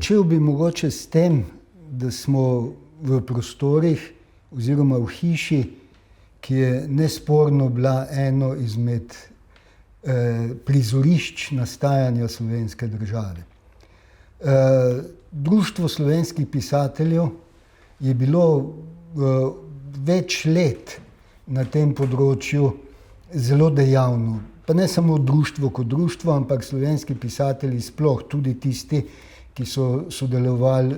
Začel bi mogoče s tem, da smo v prostorih oziroma v hiši, ki je nesporno bila eno izmed prizorišč nastajanja slovenske države. Društvo slovenskih pisateljev je bilo več let na tem področju zelo dejavno. Pa ne samo društvo kot društvo, ampak slovenski pisatelji sploh, tudi tisti, ki so sodelovali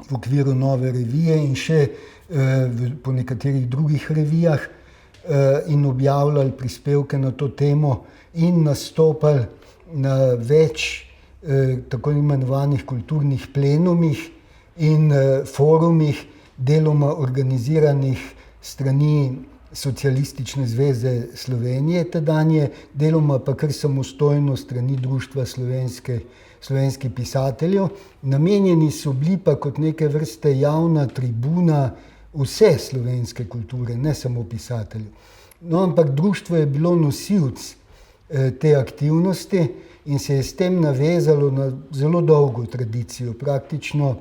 v okviru Nove revije in še po nekaterih drugih revijah in objavljali prispevke na to temo in nastopali na več tako imenovanih kulturnih plenumih in forumih, deloma organiziranih strani Socialistične zveze Slovenije tedanje, deloma pa kar samostojno strani Društva slovenskih pisateljev. Namenjeni so bili pa kot neke vrste javna tribuna vse slovenske kulture, ne samo pisateljev. No, ampak društvo je bilo nosilec te aktivnosti in se je s tem navezalo na zelo dolgo tradicijo, praktično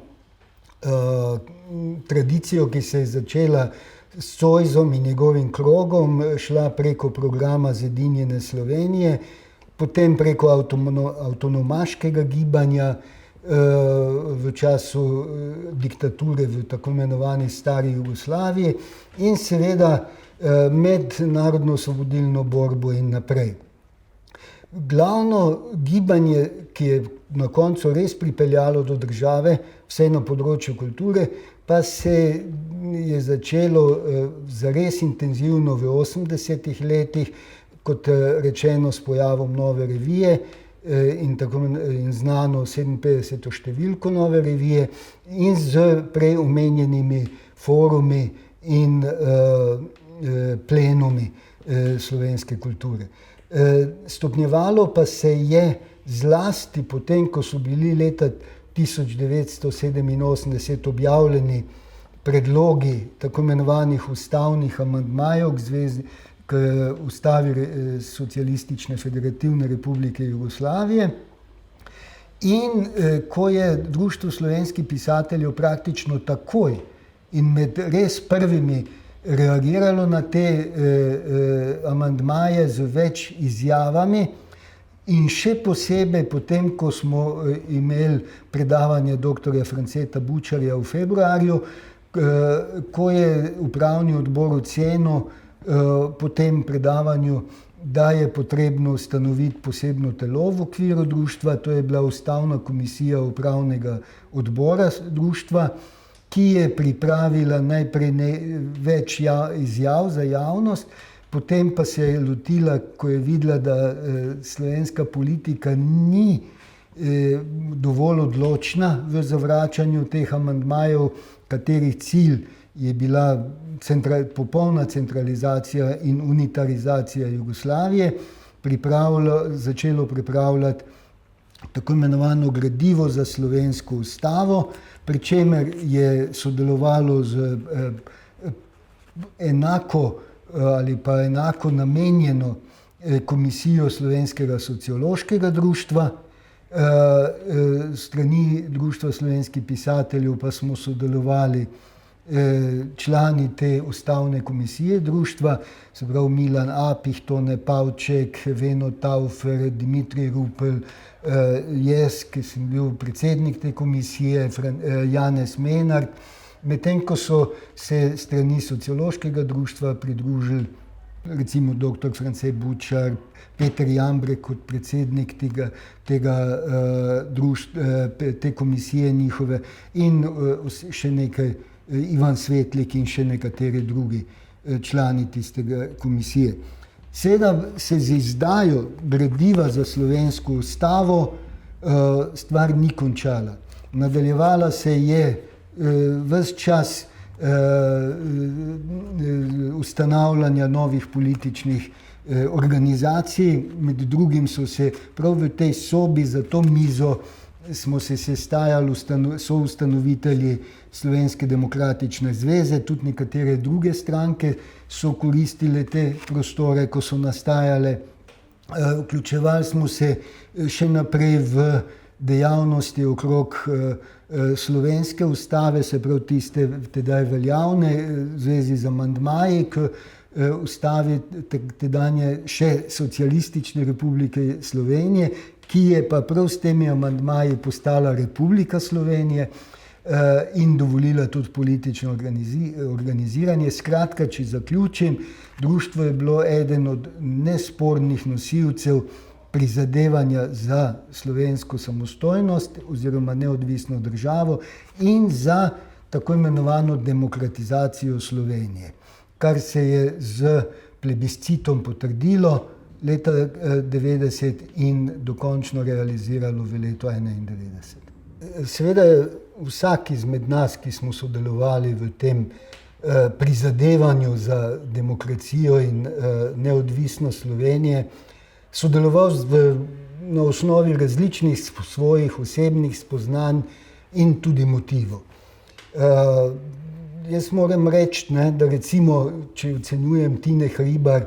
tradicijo, ki se je začela s Zoisom in njegovim krogom, šla preko programa Zedinjene Slovenije, potem preko avtonomaškega gibanja v času diktature v tako imenovani stari Jugoslaviji in seveda mednarodno-osvobodilno borbo in naprej. Glavno gibanje, ki je na koncu res pripeljalo do države, vse na področju kulture, pa se je začelo zares intenzivno v 80-ih letih, kot rečeno s pojavom Nove revije in znano 57. številko Nove revije in z prej omenjenimi forumi in plenumi slovenske kulture. Stopnjevalo pa se je zlasti potem, ko so bili leta 1987 objavljeni predlogi tako imenovanih ustavnih amandmajev k Ustavi Socialistične federativne republike Jugoslavije in ko je Društvo slovenskih pisateljev praktično takoj in med res prvimi reagiralo na te amandmaje z več izjavami. In še posebej potem, ko smo imeli predavanje dr. Franceta Bučarja v februarju, ko je upravni odbor ocenil po tem predavanju, da je potrebno ustanoviti posebno telo v okviru društva, to je bila ustavna komisija upravnega odbora društva, ki je pripravila najprej več izjav za javnost, potem pa se je lotila, ko je videla, da slovenska politika ni dovolj odločna v zavračanju teh amandmajev, katerih cilj je bila popolna centralizacija in unitarizacija Jugoslavije, začelo pripravljati tako imenovano gradivo za slovensko ustavo, pri čemer je sodelovalo z enako namenjeno komisijo Slovenskega sociološkega društva. Strani Društva slovenskih pisateljev pa smo sodelovali člani te ustavne komisije društva, se pravi Milan Apih, Tone Pavček, Veno Taufer, Dimitrij Rupel, jaz, ki sem bil predsednik te komisije, Janez Menard, medtem ko so se strani sociološkega društva pridružili recimo dr. France Bučar, Peter Jambrek kot predsednik te komisije njihove in še nekaj Ivan Svetlik in še nekateri drugi člani tistega komisije. Seveda se z izdajo gradiva za slovensko ustavo stvar ni končala. Nadaljevala se je ves čas ustanavljanja novih političnih organizacij, med drugim so se prav v tej sobi za to mizo smo se sestajali soustanovitelji Slovenske demokratične zveze, tudi nekatere druge stranke so koristile te prostore, ko so nastajale. Vključevali smo se še naprej v dejavnosti okrog slovenske ustave, se pravi tiste tedaj veljavne, v zvezi z amandmaji k ustavi tedanje še socialistične Republike Slovenije, ki je pa prav s temi amandmaji postala Republika Slovenije in dovolila tudi politično organiziranje. Skratka, če zaključim, društvo je bilo eden od nespornih nosilcev prizadevanja za slovensko samostojnost oziroma neodvisno državo in za tako imenovano demokratizacijo Slovenije, kar se je z plebiscitom potrdilo leta 90 in dokončno realiziralo v letu 91. Seveda je vsak izmed nas, ki smo sodelovali v tem prizadevanju za demokracijo in neodvisnost Slovenije, sodeloval na osnovi različnih svojih osebnih spoznanj in tudi motivov. Jaz moram reči, da recimo, če ocenjujem Tine Hribar,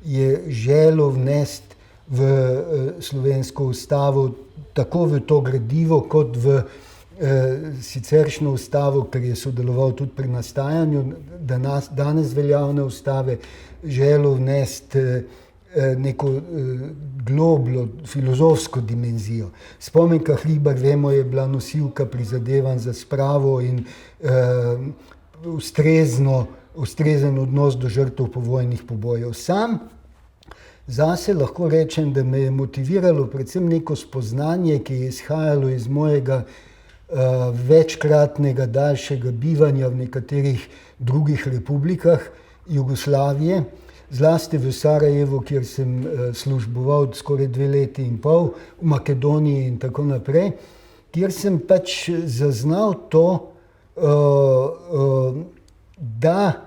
je želel vnesti v slovensko ustavo tako v to gradivo kot v siceršnjo ustavo, ker je sodeloval tudi pri nastajanju danes veljavne ustave, želel vnesti neko globljo filozofsko dimenzijo. Spomenka Hribar, vemo, je bila nosilka prizadevanj za spravo in ustrezen odnos do žrtev povojnih pobojev. Sam zase lahko rečem, da me je motiviralo predvsem neko spoznanje, ki je izhajalo iz mojega večkratnega daljšega bivanja v nekaterih drugih republikah Jugoslavije, zlasti v Sarajevu, kjer sem služboval skoraj 2 leti in pol, v Makedoniji in tako naprej, kjer sem pač zaznal to, da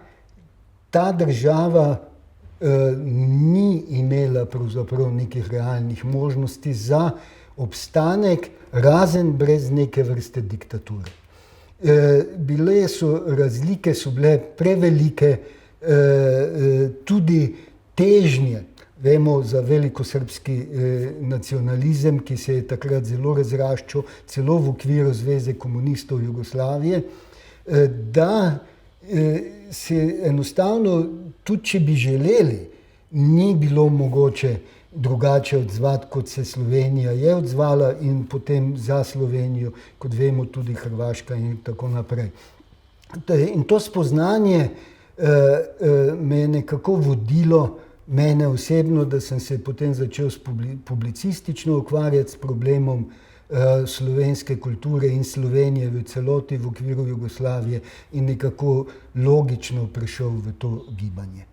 ta država ni imela pravzaprav nekih realnih možnosti za obstanek, razen brez neke vrste diktature. Razlike so bile prevelike, tudi težnje, vemo za velikosrpski nacionalizem, ki se je takrat zelo razraščal, celo v okviru Zveze komunistov Jugoslavije, da se enostavno, tudi če bi želeli, ni bilo mogoče drugače odzvati, kot se Slovenija je odzvala in potem za Slovenijo, kot vemo, tudi Hrvaška in tako naprej. In to spoznanje me je nekako vodilo, mene osebno, da sem se potem začel publicistično ukvarjati s problemom slovenske kulture in Slovenije v celoti v okviru Jugoslavije in nekako logično prišel v to gibanje.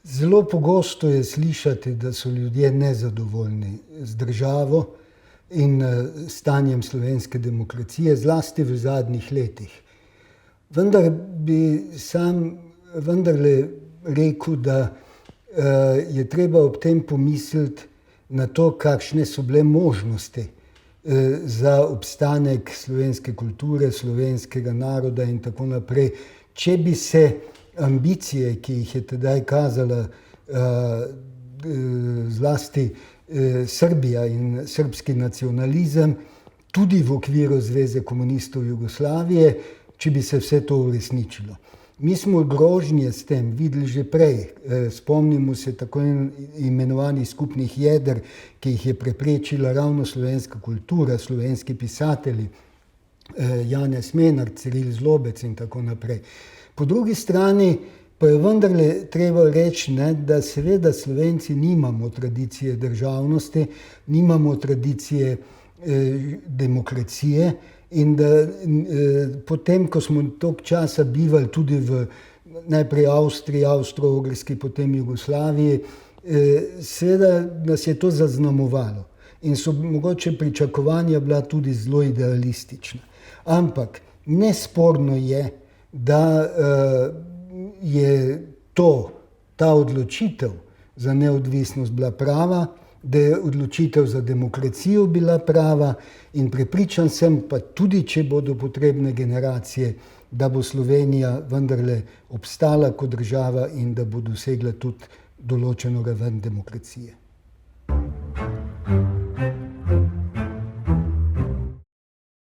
Zelo pogosto je slišati, da so ljudje nezadovoljni z državo in stanjem slovenske demokracije, zlasti v zadnjih letih. Vendar bi sam vendarle rekel, da je treba ob tem pomisliti na to, kakšne so bile možnosti za obstanek slovenske kulture, slovenskega naroda in tako naprej. Če bi se ambicije, ki jih je tedaj kazala zlasti Srbija in srbski nacionalizem, tudi v okviru Zveze komunistov Jugoslavije, če bi se vse to uresničilo. Mi smo grožnje s tem videli že prej. Spomnimo se tako imenovanih skupnih jeder, ki jih je preprečila ravno slovenska kultura, slovenski pisatelji, Janez Menart, Ciril Zlobec in tako naprej. Po drugi strani pa je vendarle treba reči, da seveda Slovenci nimamo tradicije državnosti, nimamo tradicije demokracije in da potem, ko smo toliko časa bivali tudi v najprej Avstriji, Avstro-Ogrski, potem Jugoslaviji, seveda nas je to zaznamovalo in so mogoče pričakovanja bila tudi zelo idealistična. Ampak nesporno je, da je ta odločitev za neodvisnost bila prava, da je odločitev za demokracijo bila prava in prepričan sem, pa tudi če bodo potrebne generacije, da bo Slovenija vendarle obstala kot država in da bo dosegla tudi določeno raven demokracije.